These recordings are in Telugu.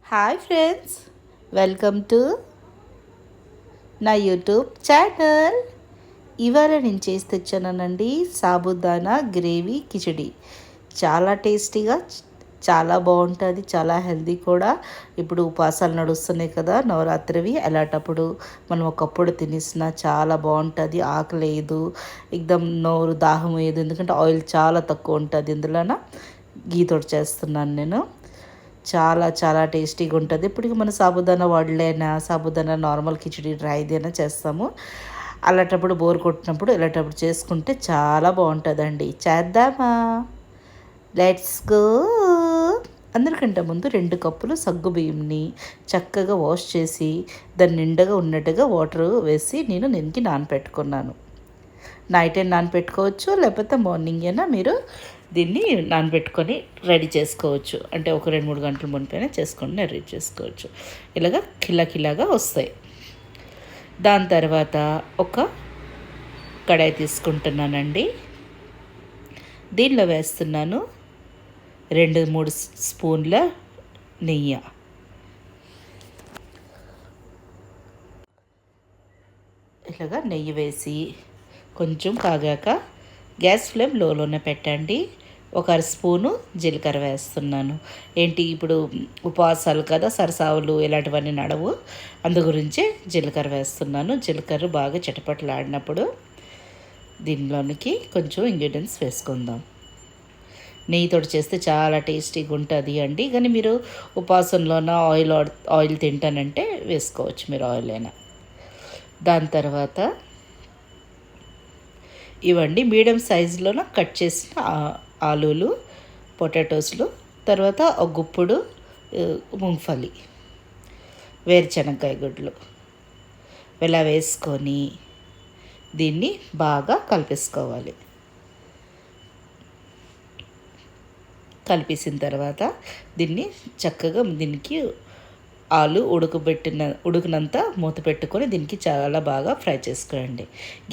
హాయ్ ఫ్రెండ్స్, వెల్కమ్ టు నా యూట్యూబ్ ఛానల్. ఇవాళ నేను చేసి తెచ్చానండి సాబుదానా గ్రేవీ కిచడి. చాలా టేస్టీగా, చాలా బాగుంటుంది, చాలా హెల్తీ కూడా. ఇప్పుడు ఉపవాసాలు నడుస్తున్నాయి కదా, నవరాత్రివి. అలాంటప్పుడు మనం ఒకప్పుడు తినేసిన చాలా బాగుంటుంది. ఆకలేదు, ఎక్దమ్ నోరు దాహం వేయదు, ఎందుకంటే ఆయిల్ చాలా తక్కువ ఉంటుంది ఇందులోన. గీతోటి చేస్తున్నాను నేను. చాలా చాలా టేస్టీగా ఉంటుంది. ఇప్పటికి మన సాబుదానా వడలైనా, సాబుదానా నార్మల్ కిచడి డ్రైదైనా చేస్తాము. అలాంటప్పుడు బోర్ కొట్టినప్పుడు ఇలాంటప్పుడు చేసుకుంటే చాలా బాగుంటుందండి. చేద్దామా? Let's go. అందరికంటే ముందు 2 కప్పులు సగ్గు బియ్యంని చక్కగా వాష్ చేసి దాన్ని నిండగా ఉన్నట్టుగా వాటర్ వేసి నేను దీనికి నానపెట్టుకున్నాను. నైట్ అయినా నానపెట్టుకోవచ్చు, లేకపోతే మార్నింగ్ అయినా మీరు దీన్ని నానబెట్టుకొని రెడీ చేసుకోవచ్చు. అంటే ఒక 2-3 గంటల మునిపైన చేసుకొని రెడీ చేసుకోవచ్చు. ఇలాగ కిలాగా వస్తాయి. దాని తర్వాత ఒక కడాయి తీసుకుంటున్నానండి. దీనిలో వేస్తున్నాను 2-3 స్పూన్ల నెయ్యి. ఇలాగా నెయ్యి వేసి కొంచెం కాగాక గ్యాస్ ఫ్లేమ్ లోనే పెట్టండి. ఒక 1 స్పూను జీలకర్ర వేస్తున్నాను. ఏంటి, ఇప్పుడు ఉపవాసాలు కదా, సరసావులు ఇలాంటివన్నీ నడవు, అందు గురించి జీలకర్ర వేస్తున్నాను. జీలకర్ర బాగా చిటపటలాడినప్పుడు దీనిలోనికి కొంచెం ఇంగ్రీడియంట్స్ వేసుకుందాం. నెయ్యితో చేస్తే చాలా టేస్టీగా ఉంటుంది అండి. కానీ మీరు ఉపవాసంలోన ఆయిల్ తింటానంటే వేసుకోవచ్చు మీరు ఆయిల్ అయినా. దాని తర్వాత ఇవ్వండి మీడియం సైజులోన కట్ చేసిన ఆలూలు, పొటాటోస్లు, తర్వాత ఒక గుప్పుడు ముంగ్ఫలి, వేరుశనగకాయ గుడ్లు ఇలా వేసుకొని దీన్ని బాగా కలిపేసుకోవాలి. కలిపేసిన తర్వాత దీన్ని చక్కగా దీనికి ఆలు ఉడికినంత మూత పెట్టుకొని దీనికి చాలా బాగా ఫ్రై చేసుకోండి.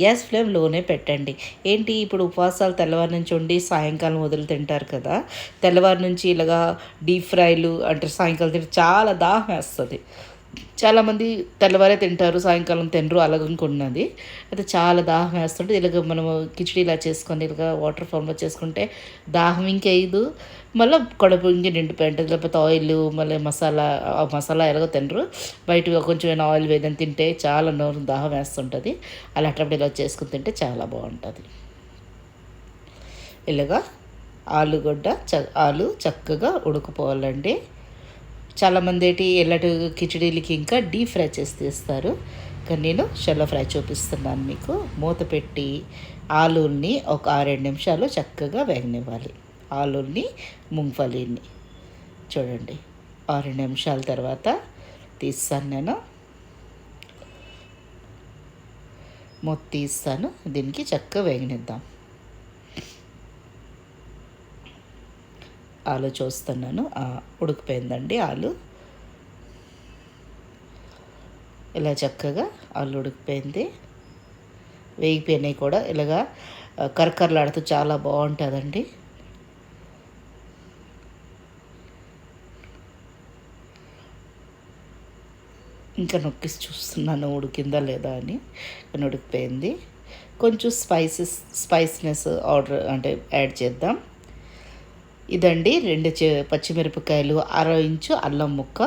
గ్యాస్ ఫ్లేమ్ లోనే పెట్టండి. ఏంటి, ఇప్పుడు ఉపవాసాలు తెల్లవారు నుంచి ఉండి సాయంకాలం వదిలి తింటారు కదా, తెల్లవారు నుంచి ఇలాగా డీప్ ఫ్రైలు అంటే సాయంకాలం తింటే చాలా దాహం వేస్తుంది. చాలామంది తెల్లవారే తింటారు, సాయంకాలం తినరు, అలాగనుకున్నది అయితే చాలా దాహం వేస్తుంటే ఇలాగ మనము కిచడీ ఇలా చేసుకొని ఇలాగ వాటర్ ఫామ్లో చేసుకుంటే దాహం ఇంకేయదు, మళ్ళీ కడుపు ఇంక నిండిపోయి ఉంటుంది. లేకపోతే ఆయిల్ మళ్ళీ మసాలా ఎలాగో తినరు, బయటగా కొంచెం ఆయిల్ వేదని తింటే చాలా నోరు దాహం వేస్తుంటుంది. అలాంటప్పుడు ఇలా చేసుకుని తింటే చాలా బాగుంటుంది. ఇలాగా ఆలు చక్కగా ఉడికిపోవాలండి. చాలామంది ఎల్లటి కిచడీలకి ఇంకా డీప్ ఫ్రై చేసి తీస్తారు, కానీ నేను షెల్లో ఫ్రై చూపిస్తున్నాను మీకు. మూత పెట్టి ఆలూల్ని ఒక 6-7 నిమిషాలు చక్కగా వేగనివ్వాలి. ఆలూల్ని, ముంగ్ఫలీని చూడండి. 6 నిమిషాల తర్వాత తీస్తాను నేను. మూత తీస్తాను, దీనికి చక్కగా వేగనిద్దాం. ఆలు చూస్తున్నాను, ఉడికిపోయిందండి ఆలు. ఇలా చక్కగా ఆలు ఉడికిపోయింది, వేగిపోయినాయి కూడా. ఇలాగా కరకరలాడుతూ చాలా బాగుంటుందండి. ఇంకా నొక్కి చూస్తున్నాను ఉడికిందా లేదా అని, కానీ ఉడికిపోయింది. కొంచెం స్పైసీనెస్ యాడ్ చేద్దాం. ఇదండి 2 పచ్చిమిరపకాయలు, 1/2 ఇంచు అల్లం ముక్క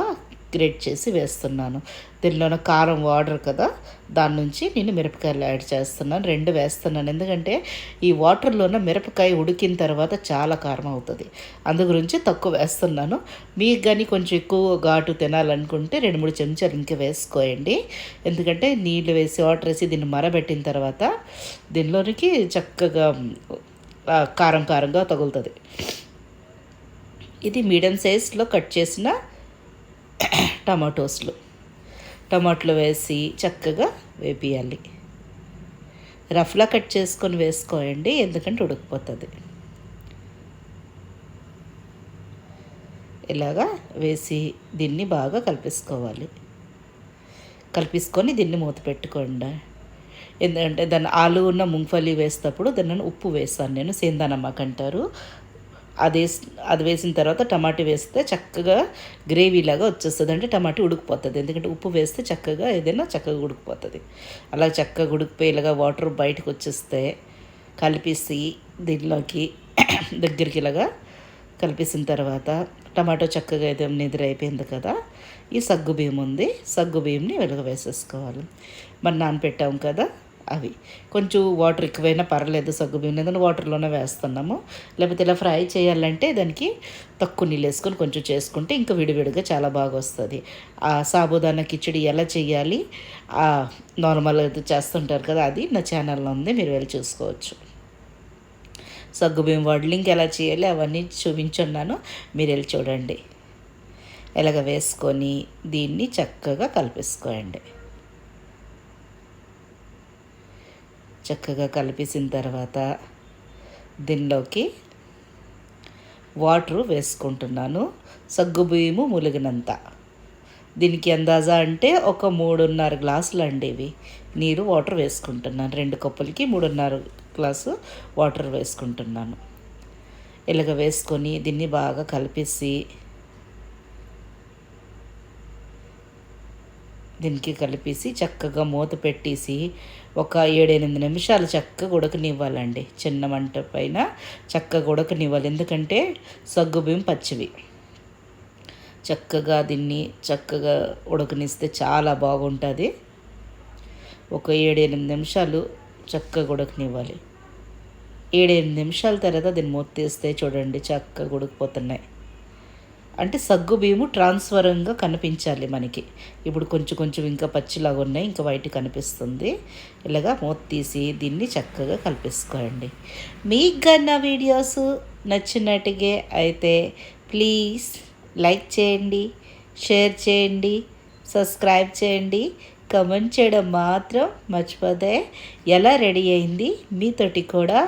గ్రేట్ చేసి వేస్తున్నాను. దీనిలోన కారం వాటర్ కదా, దాని నుంచి నేను మిరపకాయలు యాడ్ చేస్తున్నాను. 2 వేస్తున్నాను, ఎందుకంటే ఈ వాటర్లోన మిరపకాయ ఉడికిన తర్వాత చాలా కారం అవుతుంది, అందు గురించి తక్కువ వేస్తున్నాను. మీకు కానీ కొంచెం ఎక్కువ ఘాటు తినాలనుకుంటే 2-3 చెంచాలు ఇంకా వేసుకోండి. ఎందుకంటే నీళ్ళు వేసి వాటర్ వేసి దీన్ని మరబెట్టిన తర్వాత దీనిలోనికి చక్కగా కారంగా తగులుతుంది. ఇది మీడియం సైజ్లో కట్ చేసిన టమాటోలు వేసి చక్కగా వేపియాలి. రఫ్లా కట్ చేసుకొని వేసుకోండి, ఎందుకంటే ఉడికిపోతుంది. ఇలాగా వేసి దీన్ని బాగా కలిపేసుకొని దీన్ని మూత పెట్టుకోండి. ఎందుకంటే దాన్ని ఆలు ఉన్న ముంగ్ఫలి వేసేటప్పుడు దాన్ని ఉప్పు వేస్తాను నేను, సేందా నమక్ అంటారు, అది అది వేసిన తర్వాత టమాటా వేస్తే చక్కగా గ్రేవీలాగా వచ్చేస్తుంది. అంటే టమాటా ఉడికిపోతుంది, ఎందుకంటే ఉప్పు వేస్తే చక్కగా ఏదైనా చక్కగా ఉడికిపోతుంది. అలా చక్కగా ఉడికిపోయి ఇలాగా వాటర్ బయటకు వచ్చేస్తే కలిపేసి దీనిలోకి దగ్గరికి ఇలాగా కలిపేసిన తర్వాత టమాటో చక్కగా అయితే నిద్రైపోయింది కదా, ఈ సగ్గుబియ్యం ఉంది, సగ్గుబియ్యంని వెలుగ వేసేసుకోవాలి. మరి నానపెట్టాము కదా అవి. కొంచెం వాటర్ ఎక్కువైనా పర్లేదు, సగ్గుబియ్యం ఏదైనా వాటర్లోనే వేస్తున్నాము. లేకపోతే ఇలా ఫ్రై చేయాలంటే దానికి తక్కువ నీళ్ళు వేసుకొని కొంచెం చేసుకుంటే ఇంకా విడివిడిగా చాలా బాగా వస్తుంది. ఆ సాబుదానా కిచిడి ఎలా చేయాలి నార్మల్ చేస్తుంటారు కదా, అది నా ఛానల్లో ఉంది, మీరు వెళ్ళి చూసుకోవచ్చు. సగ్గుబియ్యం వడ్లింక్ ఎలా చేయాలి అవన్నీ చూపించున్నాను, మీరు వెళ్ళి చూడండి. ఎలాగ వేసుకొని దీన్ని చక్కగా కలిపేసుకోండి. చక్కగా కలిపేసిన తర్వాత దీనిలోకి వాటరు వేసుకుంటున్నాను, సగ్గుబియ్యము ములిగినంత. దీనికి అందాజా అంటే ఒక 3.5 గ్లాసులు అండి ఇవి నీరు వాటర్ వేసుకుంటున్నాను. 2 కప్పులకి 3.5 గ్లాసు వాటర్ వేసుకుంటున్నాను. ఇలాగ వేసుకొని దీన్ని బాగా కలిపేసి దీనికి కలిపేసి చక్కగా మూత పెట్టేసి ఒక 7-8 నిమిషాలు చక్కగా ఉడకనివ్వాలండి. చిన్న మంట పైన చక్కగా ఉడకనివ్వాలి, ఎందుకంటే సగ్గుబియ్యం పచ్చివి. చక్కగా దీన్ని చక్కగా ఉడకనిస్తే చాలా బాగుంటుంది. ఒక 7-8 నిమిషాలు చక్కగా ఉడకనివ్వాలి. 7-8 నిమిషాల తర్వాత దీన్ని మూత తీస్తే చూడండి చక్కగా ఉడికిపోతున్నాయి. అంటే సగ్గుబియ్యము ట్రాన్స్ఫరంగా కనిపించాలి మనకి. ఇప్పుడు కొంచెం కొంచెం ఇంకా పచ్చిలాగా ఉన్నాయి, ఇంకా వైట్ కనిపిస్తుంది. ఇలాగా మూత తీసి దీన్ని చక్కగా కలిపేసుకోండి. మీకు కన్నా వీడియోస్ నచ్చినట్టుగా అయితే ప్లీజ్ లైక్ చేయండి, షేర్ చేయండి, సబ్స్క్రైబ్ చేయండి, కమెంట్ చేయడం మాత్రం మర్చిపోతే. ఎలా రెడీ అయింది మీతోటి కూడా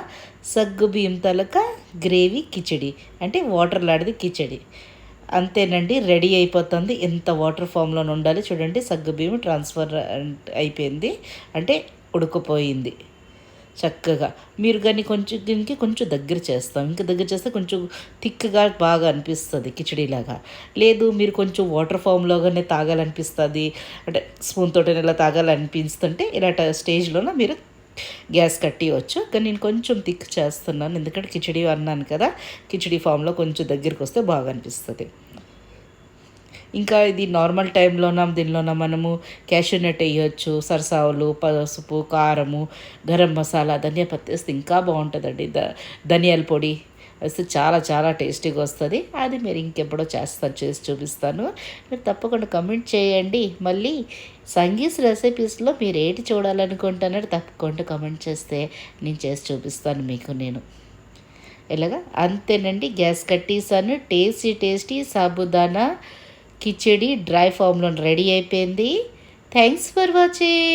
సగ్గుబియ్యం తలక గ్రేవీ కిచిడి, అంటే వాటర్ లాంటిది కిచిడి. అంతేనండి, రెడీ అయిపోతుంది. ఎంత వాటర్ ఫామ్లో ఉండాలి చూడండి. సగ్గుబియ్యం ట్రాన్స్ఫర్ అయిపోయింది, అంటే ఉడికిపోయింది చక్కగా. మీరు కానీ కొంచెం దీనికి కొంచెం దగ్గర చేస్తాం, ఇంకా దగ్గర చేస్తే కొంచెం థిక్గా బాగా అనిపిస్తుంది కిచడీలాగా. లేదు మీరు కొంచెం వాటర్ ఫామ్లోగానే తాగాలనిపిస్తుంది, అంటే స్పూన్ తోటి ఇలా తాగాలనిపిస్తుంటే ఇలాంటి స్టేజ్లోనే మీరు గ్యాస్ కట్టివచ్చు. కానీ నేను కొంచెం థిక్ చేస్తున్నాను, ఎందుకంటే కిచడీ అన్నాను కదా, కిచడీ ఫామ్లో కొంచెం దగ్గరికి వస్తే బాగా అనిపిస్తుంది. ఇంకా ఇది నార్మల్ టైంలోన దీనిలోన మనము క్యాషూ నట్ వేయచ్చు, సరసావులు, పసుపు, కారము, గరం మసాలా, ధనియా పత్తి వేస్తే ఇంకా బాగుంటుందండి. ధనియాల పొడి వేస్తే చాలా చాలా టేస్టీగా వస్తుంది. అది మీరు ఇంకెప్పుడో చేసి చూపిస్తాను. మీరు తప్పకుండా కమెంట్ చేయండి. మళ్ళీ సంగీస్ రెసిపీస్లో మీరు ఏంటి చూడాలనుకుంటున్నారో తప్పకుండా కమెంట్ చేస్తే నేను చేసి చూపిస్తాను మీకు నేను. ఇలాగా అంతేనండి, గ్యాస్ కట్టేసాను. టేస్టీ సాబుదానా కిచిడి డ్రై ఫామ్లో రెడీ అయిపోయింది. Thanks for watching.